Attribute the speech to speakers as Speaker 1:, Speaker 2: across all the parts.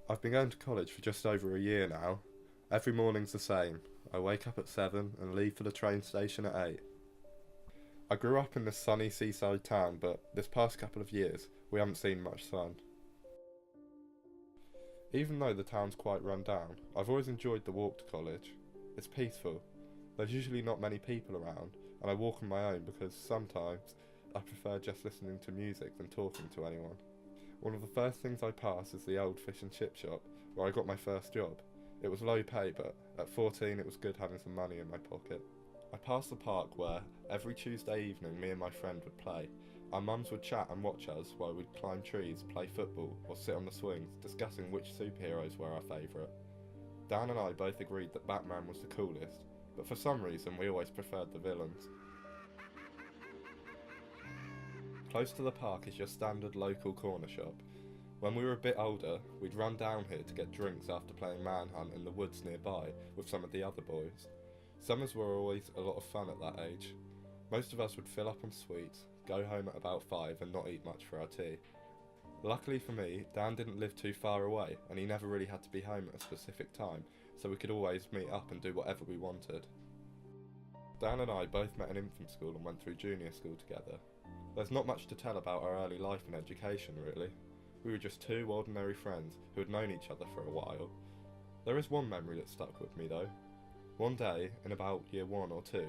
Speaker 1: I've been going to college for just over a year now. Every morning's the same. I wake up at 7 and leave for the train station at 8. I grew up in this sunny seaside town, but this past couple of years we haven't seen much sun. Even though the town's quite run down, I've always enjoyed the walk to college. It's peaceful. There's usually not many people around, and I walk on my own because sometimes I prefer just listening to music than talking to anyone. One of the first things I pass is the old fish and chip shop, where I got my first job. It was low pay, but at 14 it was good having some money in my pocket. I passed the park where, every Tuesday evening, me and my friend would play. Our mums would chat and watch us while we'd climb trees, play football, or sit on the swings, discussing which superheroes were our favourite. Dan and I both agreed that Batman was the coolest, but for some reason we always preferred the villains. Close to the park is your standard local corner shop. When we were a bit older, we'd run down here to get drinks after playing Manhunt in the woods nearby with some of the other boys. Summers were always a lot of fun at that age. Most of us would fill up on sweets, go home at about 5 and not eat much for our tea. Luckily for me, Dan didn't live too far away and he never really had to be home at a specific time, so we could always meet up and do whatever we wanted. Dan and I both met in infant school and went through junior school together. There's not much to tell about our early life and education, really. We were just two ordinary friends who had known each other for a while. There is one memory that stuck with me though. One day, in about year 1 or 2,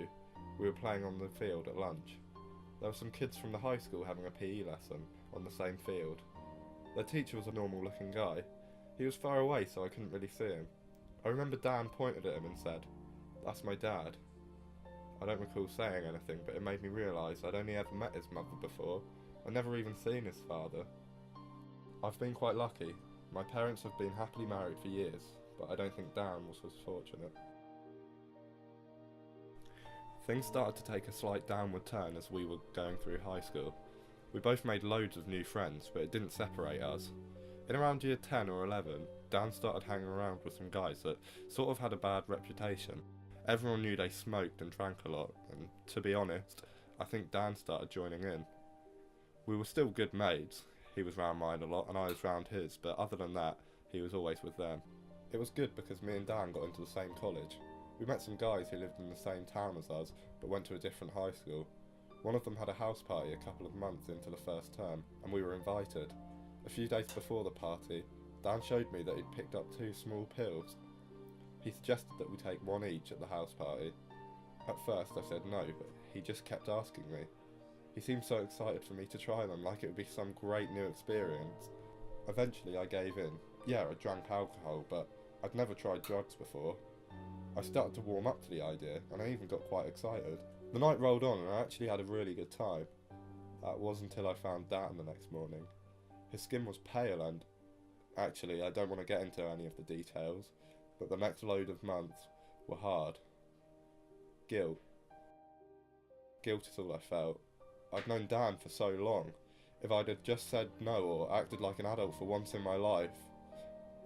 Speaker 1: we were playing on the field at lunch. There were some kids from the high school having a PE lesson on the same field. Their teacher was a normal looking guy. He was far away so I couldn't really see him. I remember Dan pointed at him and said, "That's my dad." I don't recall saying anything, but it made me realise I'd only ever met his mother before. I'd never even seen his father. I've been quite lucky. My parents have been happily married for years, but I don't think Dan was as fortunate. Things started to take a slight downward turn as we were going through high school. We both made loads of new friends, but it didn't separate us. In around year 10 or 11, Dan started hanging around with some guys that sort of had a bad reputation. Everyone knew they smoked and drank a lot, and to be honest, I think Dan started joining in. We were still good mates. He was round mine a lot and I was round his, but other than that, he was always with them. It was good because me and Dan got into the same college. We met some guys who lived in the same town as us, but went to a different high school. One of them had a house party a couple of months into the first term, and we were invited. A few days before the party, Dan showed me that he'd picked up 2 small pills. He suggested that we take one each at the house party. At first I said no, but he just kept asking me. He seemed so excited for me to try them, like it would be some great new experience. Eventually I gave in. Yeah, I drank alcohol, but I'd never tried drugs before. I started to warm up to the idea, and I even got quite excited. The night rolled on and I actually had a really good time. That was until I found Dan the next morning. His skin was pale and... Actually, I don't want to get into any of the details, but the next load of months were hard. Guilt. Guilt is all I felt. I'd known Dan for so long. If I'd have just said no or acted like an adult for once in my life,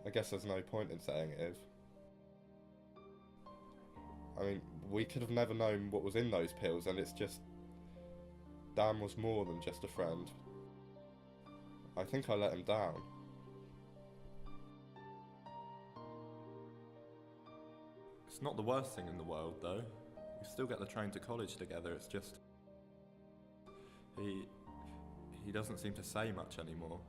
Speaker 1: I guess there's no point in saying if. I mean, we could have never known what was in those pills, and it's just... Dan was more than just a friend. I think I let him down.
Speaker 2: It's not the worst thing in the world, though. We still get the train to college together, it's just... He doesn't seem to say much anymore.